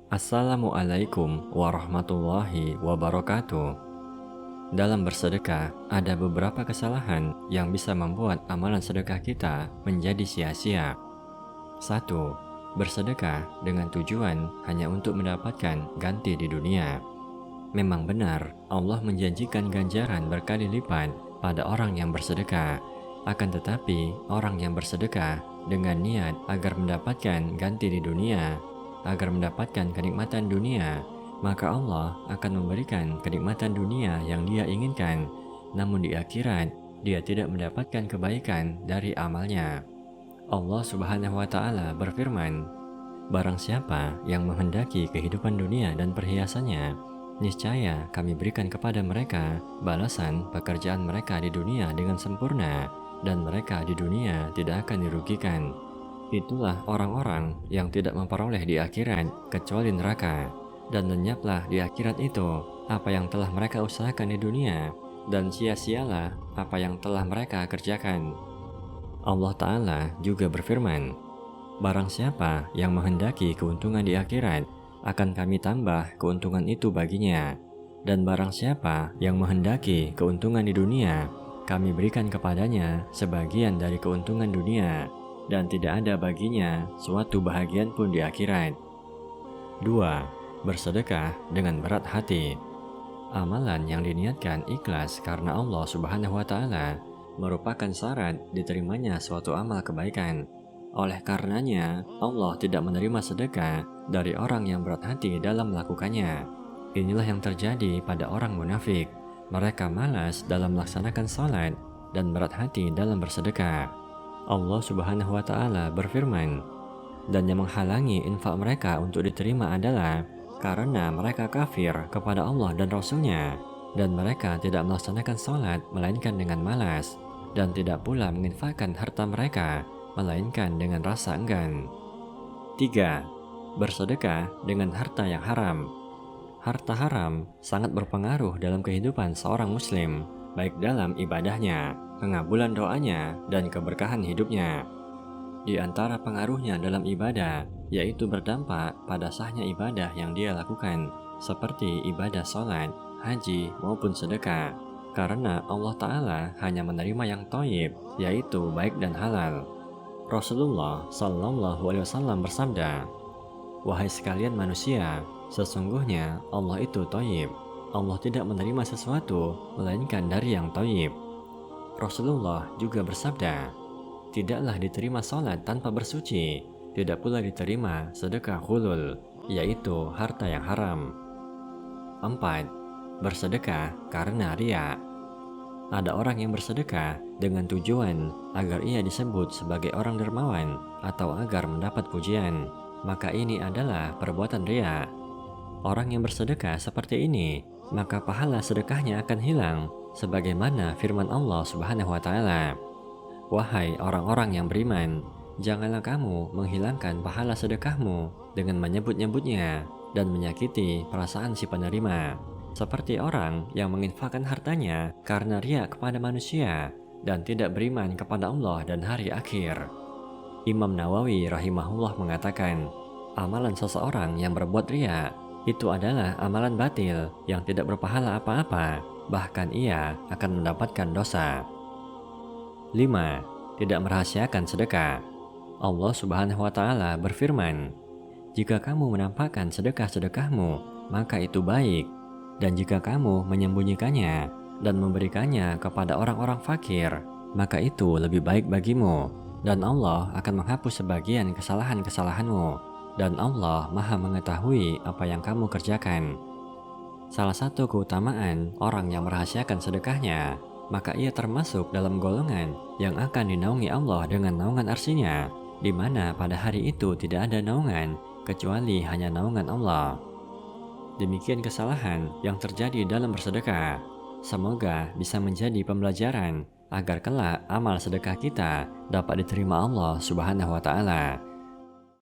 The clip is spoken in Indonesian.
Assalamualaikum warahmatullahi wabarakatuh. Dalam bersedekah, ada beberapa kesalahan yang bisa membuat amalan sedekah kita menjadi sia-sia. 1. Bersedekah dengan tujuan hanya untuk mendapatkan ganti di dunia. Memang benar, Allah menjanjikan ganjaran berkali lipat pada orang yang bersedekah. Akan tetapi, orang yang bersedekah dengan niat agar mendapatkan ganti di dunia, agar mendapatkan kenikmatan dunia, maka Allah akan memberikan kenikmatan dunia yang dia inginkan, namun di akhirat dia tidak mendapatkan kebaikan dari amalnya. Allah Subhanahu wa Ta'ala berfirman, "Barang siapa yang menghendaki kehidupan dunia dan perhiasannya, niscaya kami berikan kepada mereka balasan pekerjaan mereka di dunia dengan sempurna, dan mereka di dunia tidak akan dirugikan." Itulah orang-orang yang tidak memperoleh di akhirat kecuali neraka, dan lenyaplah di akhirat itu apa yang telah mereka usahakan di dunia, dan sia-sialah apa yang telah mereka kerjakan. Allah Ta'ala juga berfirman, "Barang siapa yang menghendaki keuntungan di akhirat, akan kami tambah keuntungan itu baginya. Dan barang siapa yang menghendaki keuntungan di dunia, kami berikan kepadanya sebagian dari keuntungan dunia, dan tidak ada baginya suatu bahagian pun di akhirat." 2. Bersedekah dengan berat hati. Amalan yang diniatkan ikhlas karena Allah Subhanahu wa Ta'ala merupakan syarat diterimanya suatu amal kebaikan. Oleh karenanya, Allah tidak menerima sedekah dari orang yang berat hati dalam melakukannya. Inilah yang terjadi pada orang munafik. Mereka malas dalam melaksanakan salat dan berat hati dalam bersedekah. Allah Subhanahu wa Ta'ala berfirman, "Dan yang menghalangi infak mereka untuk diterima adalah karena mereka kafir kepada Allah dan Rasul-Nya, dan mereka tidak melaksanakan salat melainkan dengan malas, dan tidak pula menginfakkan harta mereka melainkan dengan rasa enggan." 3. Bersedekah dengan harta yang haram. Harta haram sangat berpengaruh dalam kehidupan seorang muslim, baik dalam ibadahnya, pengabulan doanya, dan keberkahan hidupnya. Di antara pengaruhnya dalam ibadah, yaitu berdampak pada sahnya ibadah yang dia lakukan, seperti ibadah sholat, haji, maupun sedekah. Karena Allah Ta'ala hanya menerima yang thayyib, yaitu baik dan halal. Rasulullah Sallallahu Alaihi Wasallam bersabda, "Wahai sekalian manusia, sesungguhnya Allah itu thayyib. Allah tidak menerima sesuatu melainkan dari yang thayyib." Rasulullah juga bersabda, "Tidaklah diterima salat tanpa bersuci, tidak pula diterima sedekah ghulul, yaitu harta yang haram." 4. Bersedekah karena riya. Ada orang yang bersedekah dengan tujuan agar ia disebut sebagai orang dermawan atau agar mendapat pujian, maka ini adalah perbuatan riya. Orang yang bersedekah seperti ini, maka pahala sedekahnya akan hilang, sebagaimana firman Allah Subhanahu wa Ta'ala, "Wahai orang-orang yang beriman, janganlah kamu menghilangkan pahala sedekahmu dengan menyebut-nyebutnya dan menyakiti perasaan si penerima, seperti orang yang menginfakkan hartanya karena riya kepada manusia dan tidak beriman kepada Allah dan hari akhir." Imam Nawawi rahimahullah mengatakan, amalan seseorang yang berbuat riya itu adalah amalan batil yang tidak berpahala apa-apa, bahkan ia akan mendapatkan dosa. 5. Tidak merahasiakan sedekah. Allah Subhanahu wa Ta'ala berfirman, "Jika kamu menampakkan sedekah-sedekahmu, maka itu baik. Dan jika kamu menyembunyikannya dan memberikannya kepada orang-orang fakir, maka itu lebih baik bagimu. Dan Allah akan menghapus sebagian kesalahan-kesalahanmu. Dan Allah Maha mengetahui apa yang kamu kerjakan." Salah satu keutamaan orang yang merahasiakan sedekahnya, maka ia termasuk dalam golongan yang akan dinaungi Allah dengan naungan arsy-Nya, di mana pada hari itu tidak ada naungan kecuali hanya naungan Allah. Demikian kesalahan yang terjadi dalam bersedekah. Semoga bisa menjadi pembelajaran agar kelak amal sedekah kita dapat diterima Allah Subhanahu wa Ta'ala.